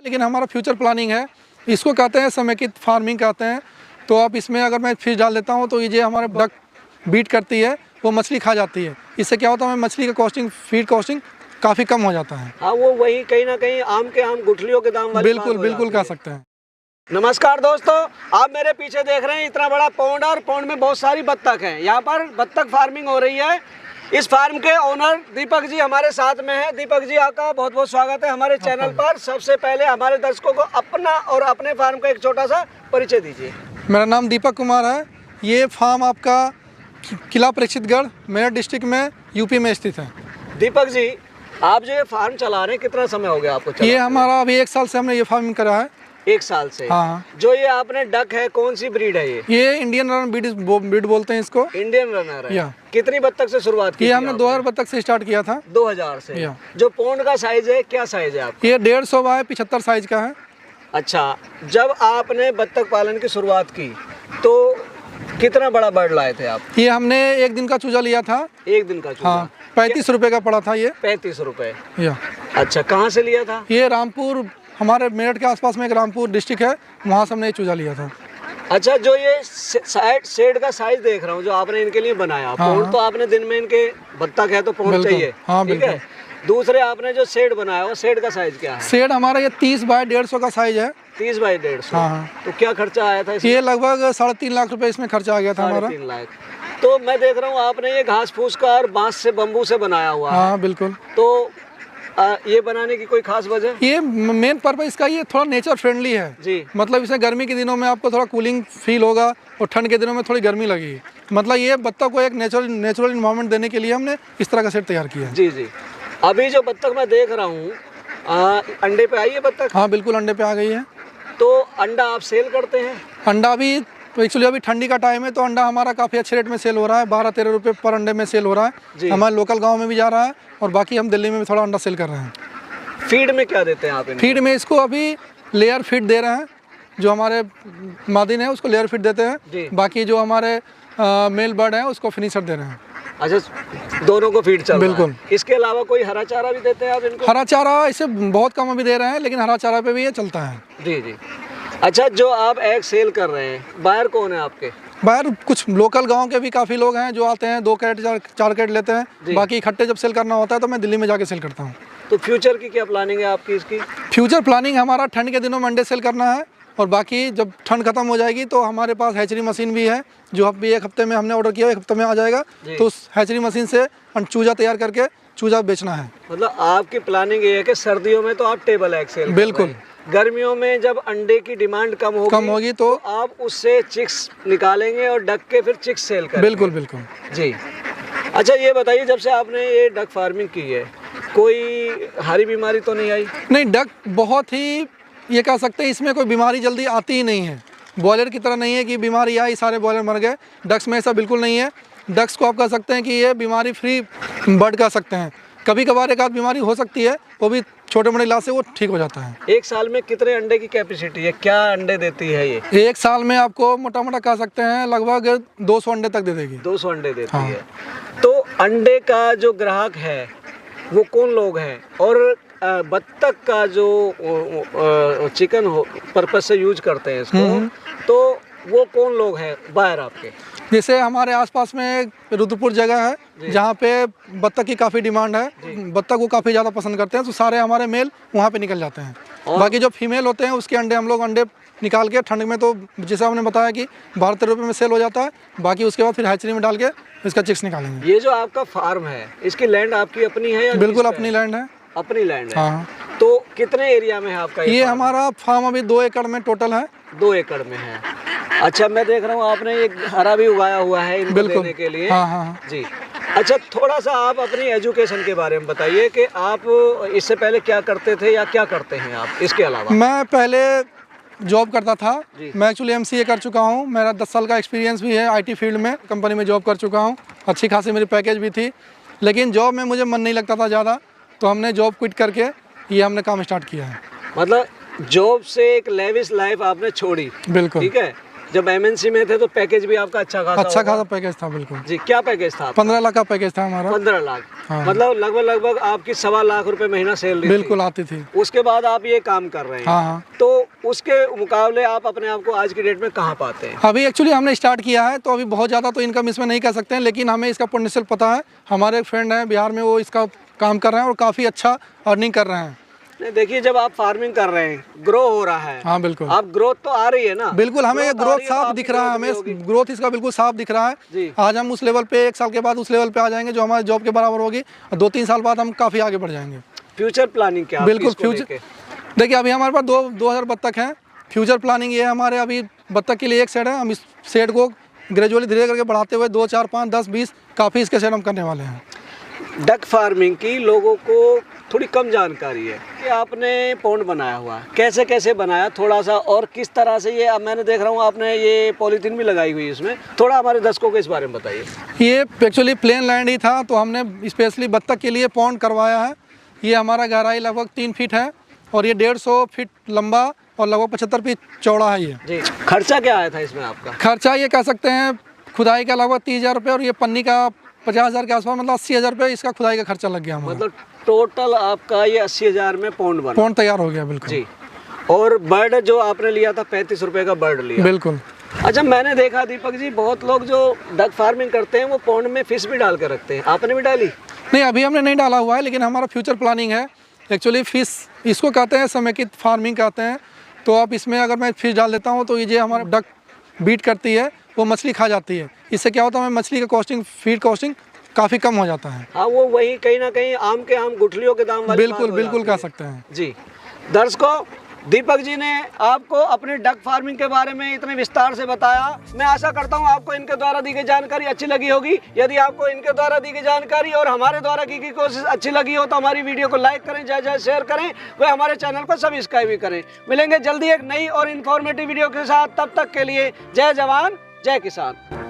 लेकिन हमारा future planning है, इसको कहते हैं समेकित फार्मिंग कहते हैं। तो आप इसमें अगर मैं फिश डाल देता हूँ तो ये हमारे डक बीट करती है, वो मछली खा जाती है। इससे क्या होता है, हमें मछली का कॉस्टिंग, फीड कॉस्टिंग काफ़ी कम हो जाता है। हाँ, वो वही कहीं ना कहीं आम गुठलियों के दाम वाली बिल्कुल बिल्कुल कह सकते हैं। नमस्कार दोस्तों, आप मेरे पीछे देख रहे हैं इतना बड़ा पौंड, और पौंड में बहुत सारी बत्तख हैं। यहाँ पर बत्तख फार्मिंग हो रही है। इस फार्म के ओनर दीपक जी हमारे साथ में हैं। दीपक जी, आपका बहुत बहुत स्वागत है हमारे चैनल पर। सबसे पहले हमारे दर्शकों को अपना और अपने फार्म का एक छोटा सा परिचय दीजिए। मेरा नाम दीपक कुमार है। ये फार्म आपका किला प्रेक्षितगढ़ मेरठ डिस्ट्रिक्ट में यूपी में स्थित है। दीपक जी, आप जो ये फार्म चला रहे हैं, कितना समय हो गया आपको? ये हमारा अभी 1 साल से हमने ये फार्मिंग करा है। 1 साल से? हाँ। जो ये आपने डक है, कौन सी ब्रीड है ये इंडियन रनर ब्रीड बोलते हैं इसको। इंडियन रनर है। या। कितनी बत्तख से शुरुआत की? ये हमने 2000 बत्तख से स्टार्ट किया था। 2000 से। जो पौंड का साइज है, क्या साइज है आपका? ये 150 बाय 75 साइज का है। अच्छा, जब आपने बत्तख पालन की शुरुआत की तो कितना बड़ा बर्ड लाए थे आप? ये हमने 1 दिन का चूजा लिया था। 1 दिन का चूजा? हाँ, 35 रुपए का पड़ा था ये। 35 रुपए? या। अच्छा, कहाँ से लिया था? ये रामपुर, हमारे मेरठ के आसपास में एक रामपुर डिस्ट्रिक्ट है, वहाँ से हमने ये चूजा लिया था। अच्छा, जो ये शेड का साइज देख रहा हूँ जो आपने इनके लिए बनाया, पौंड तो आपने दिन में इनके बत्तख है तो पौंड चाहिए। हाँ, ठीक है। दूसरे आपने जो शेड बनाया, वो शेड का साइज क्या है? शेड हमारा ये 30 बाय 150 का साइज है। 30 बाय 150? हाँ। तो क्या खर्चा आया था इसमें? ये लगभग 3.5 लाख रुपए इसमें खर्चा आ गया था हमारा। 3.5 लाख। तो मैं देख रहा हूँ आपने ये घास फूस का और बांस से, बम्बू से बनाया हुआ है। हाँ बिल्कुल। तो ये बनाने की कोई खास वजह? ये मेन पर्पज इसका ये थोड़ा नेचर फ्रेंडली है जी। मतलब इसमें गर्मी के दिनों में आपको थोड़ा कूलिंग फील होगा और ठंड के दिनों में थोड़ी गर्मी लगेगी। मतलब ये बत्तख को एक नेचुरल इन्वायरमेंट देने के लिए हमने इस तरह का सेट तैयार किया है। जी जी। अभी जो बत्तख मैं देख रहा हूँ, अंडे पे आई है बत्तख? हाँ बिल्कुल, अंडे पे आ गई है। तो अंडा आप सेल करते हैं? अंडा भी एक्चुअली अभी ठंडी का टाइम है तो अंडा हमारा काफ़ी अच्छे रेट में सेल हो रहा है। 12-13 रुपये पर अंडे में सेल हो रहा है। हमारे लोकल गांव में भी जा रहा है और बाकी हम दिल्ली में भी थोड़ा अंडा सेल कर रहे हैं। फीड में क्या देते हैं आप इनको? फीड में इसको अभी लेयर फीड दे रहे हैं। जो हमारे मादिन है उसको लेयर फीड देते हैं। बाकी जो हमारे मेल बर्ड है उसको फिनिशर दे रहे हैं। अच्छा, दोनों को फीड चल रहा है। बिल्कुल। इसके अलावा कोई हरा चारा भी देते हैं आप इनको? हरा चारा इसे बहुत कम अभी दे रहे हैं, लेकिन हरा चारा पे भी ये चलता है। जी जी। अच्छा, जो आप एग सेल कर रहे हैं, बायर कौन है आपके? बाहर कुछ लोकल गांव के भी काफ़ी लोग हैं जो आते हैं, 2 कैरेट 4 कैरेट लेते हैं। बाकी इकट्ठे जब सेल करना होता है तो मैं दिल्ली में जाके सेल करता हूँ। तो फ्यूचर की क्या प्लानिंग है आपकी इसकी? फ्यूचर प्लानिंग हमारा ठंड के दिनों में अंडे सेल करना है और बाकी जब ठंड खत्म हो जाएगी तो हमारे पास हैचरी मशीन भी है जो अभी 1 हफ्ते में हमने ऑर्डर किया, 1 हफ्ते में आ जाएगा। तो उस हैचरी मशीन से चूजा तैयार करके चूजा बेचना है। मतलब आपकी प्लानिंग ये है कि सर्दियों में तो आप टेबल एग सेल, बिल्कुल, गर्मियों में जब अंडे की डिमांड कम होगी तो आप उससे चिक्स निकालेंगे और डक के फिर चिक्स सेल करेंगे। बिल्कुल बिल्कुल जी। अच्छा, ये बताइए, जब से आपने ये डक फार्मिंग की है, कोई हरी बीमारी तो नहीं आई? नहीं, डक बहुत ही, ये कह सकते हैं इसमें कोई बीमारी जल्दी आती ही नहीं है। बॉयलर की तरह नहीं है कि बीमारी आई सारे बॉयलर मर गए। डक्स में ऐसा बिल्कुल नहीं है। डक्स को आप कह सकते हैं कि ये बीमारी फ्री बर्ड कह सकते हैं। कभी कभार एक आध बीमारी हो सकती है, वो भी छोटे मोटे इलाज से वो ठीक हो जाता है। 1 साल में कितने अंडे की कैपेसिटी है? क्या अंडे देती है ये? 1 साल में आपको मोटा मोटा कह सकते हैं लगभग 200 अंडे तक दे देगी। 200 अंडे देती हाँ। है। तो अंडे का जो ग्राहक है वो कौन लोग हैं, और बत्तख का जो चिकन पर्पस से यूज करते हैं इसको, तो वो कौन लोग हैं बायर आपके? जैसे हमारे आसपास में रुद्रपुर जगह है जहाँ पे बत्तख की काफ़ी डिमांड है, बत्तख को काफ़ी ज़्यादा पसंद करते हैं, तो सारे हमारे मेल वहाँ पे निकल जाते हैं। बाकी जो फीमेल होते हैं उसके अंडे हम लोग अंडे निकाल के ठंड में, तो जैसे आपने बताया कि 12-13 रुपये में सेल हो जाता है। बाकी उसके बाद फिर हैचरी में डाल के इसका चिक्स निकालेंगे। ये जो आपका फार्म है, इसकी लैंड आपकी अपनी है या? बिल्कुल अपनी लैंड है। अपनी लैंड है। हाँ। तो कितने एरिया में है आपका ये हमारा फार्म अभी 2 एकड़ में टोटल है। 2 एकड़ में है। अच्छा, मैं देख रहा हूँ आपने एक हरा भी उगाया हुआ है इनको देने के लिए। हाँ हाँ जी। अच्छा, थोड़ा सा आप अपनी एजुकेशन के बारे में बताइए कि आप इससे पहले क्या करते थे या क्या करते हैं आप इसके अलावा? मैं पहले जॉब करता था। मैं एक्चुअली MCA कर चुका हूँ। मेरा 10 साल का एक्सपीरियंस भी है IT फील्ड में। कंपनी में जॉब कर चुका हूँ। अच्छी खासी मेरी पैकेज भी थी, लेकिन जॉब में मुझे मन नहीं लगता था ज़्यादा, तो हमने जॉब क्विट करके ये हमने काम स्टार्ट किया है। मतलब जॉब से एक लेविश लाइफ आपने छोड़ी? बिल्कुल। ठीक है। जब MNC में थे तो पैकेज भी आपका अच्छा खासा अच्छा होगा। खासा पैकेज था बिल्कुल। जी, क्या पैकेज था? 15 लाख का पैकेज था हमारा। 15 लाख। हाँ। मतलब लगभग आपकी 1.25 लाख रुपए महीना सैलरी बिल्कुल आती थी। उसके बाद आप ये काम कर रहे हैं। हाँ हाँ। तो उसके मुकाबले आप अपने आप को आज की डेट में कहाँ पाते हैं? अभी एक्चुअली हमने स्टार्ट किया है, तो अभी बहुत ज़्यादा तो इनकम इसमें नहीं कर सकते हैं, लेकिन हमें इसका पोटेंशियल पता है। हमारे एक फ्रेंड हैं बिहार में, वो इसका काम कर रहे हैं और काफ़ी अच्छा अर्निंग कर रहे हैं। नहीं, देखिए जब आप फार्मिंग कर रहे हैं, ग्रो हो रहा है। हाँ बिल्कुल। आप ग्रोथ तो आ रही है ना? बिल्कुल, हमें ये ग्रोथ आ ग्रोथ रही है तो साफ आपकी दिख रहा है, ग्रोथ भी हमें होगी। ग्रोथ इसका बिल्कुल साफ दिख रहा जी। है। आज हम उस लेवल पे 1 साल के बाद उस लेवल पे आ जाएंगे जो हमारे जॉब के बराबर होगी, और 2-3 साल बाद हम काफ़ी आगे बढ़ जाएंगे। फ्यूचर प्लानिंग क्या? आपकी बिल्कुल इसको फ्यूचर, लेके? देखिए अभी हमारे पास 2000 बत्तख हैं। फ्यूचर प्लानिंग ये है हमारे, अभी बत्तख के लिए एक सेट है, हम इस सेट को ग्रेजुअली धीरे करके बढ़ाते हुए 2, 4, 5, 10, 20 काफ़ी इसके सेट हम करने वाले हैं। डक फार्मिंग की लोगों को थोड़ी कम जानकारी है कि आपने पॉन्ड बनाया हुआ है, कैसे कैसे बनाया थोड़ा सा, और किस तरह से ये, अब मैंने देख रहा हूँ आपने ये पॉलीथीन भी लगाई हुई है इसमें, थोड़ा हमारे दर्शकों को इस बारे में बताइए। ये एक्चुअली प्लेन लैंड ही था, तो हमने स्पेशली बत्तख के लिए पॉन्ड करवाया है। ये हमारा गहराई लगभग 3 फीट है और ये 150 फीट लंबा और लगभग 75 फीट चौड़ा है ये। जी, खर्चा क्या आया था इसमें आपका? खर्चा ये कह सकते हैं खुदाई का लगभग 30,000 रुपये और ये पन्नी का 50,000 के आसपास, मतलब 80,000 रुपये इसका खुदाई का खर्चा लग गया हमारा। मतलब टोटल आपका ये 80,000 में पॉन्ड बना? पॉन्ड तैयार हो गया बिल्कुल। जी। और बर्ड जो आपने लिया था 35 रुपए का बर्ड लिया? बिल्कुल। अच्छा, मैंने देखा दीपक जी बहुत लोग जो डक फार्मिंग करते हैं वो पॉन्ड में फिश भी डाल कर रखते हैं, आपने भी डाली? नहीं, अभी हमने नहीं डाला हुआ है, लेकिन हमारा फ्यूचर प्लानिंग है। एक्चुअली फिश इसको कहते हैं, समेकित फार्मिंग कहते हैं। तो अब इसमें अगर मैं फिश डाल देता हूँ तो ये हमारा डक बीट करती है, वो मछली खा जाती है। इससे क्या होता है, हमें मछली का कॉस्टिंग, फीड कॉस्टिंग काफ़ी कम हो जाता है। हाँ, वो वही कहीं ना कहीं आम के आम गुठलियों के दाम वाली बिल्कुल बात हो बिल्कुल जाती कह है। सकते हैं। जी दर्शकों, दीपक जी ने आपको अपने डक फार्मिंग के बारे में इतने विस्तार से बताया। मैं आशा करता हूं आपको इनके द्वारा दी गई जानकारी अच्छी लगी होगी। यदि आपको इनके द्वारा दी गई जानकारी और हमारे द्वारा की गई कोशिश अच्छी लगी हो तो हमारी वीडियो को लाइक करें, ज्यादा शेयर करें, व हमारे चैनल को सब्सक्राइब भी करें। मिलेंगे जल्दी एक नई और इन्फॉर्मेटिव वीडियो के साथ, तब तक के लिए जय जवान जय किसान।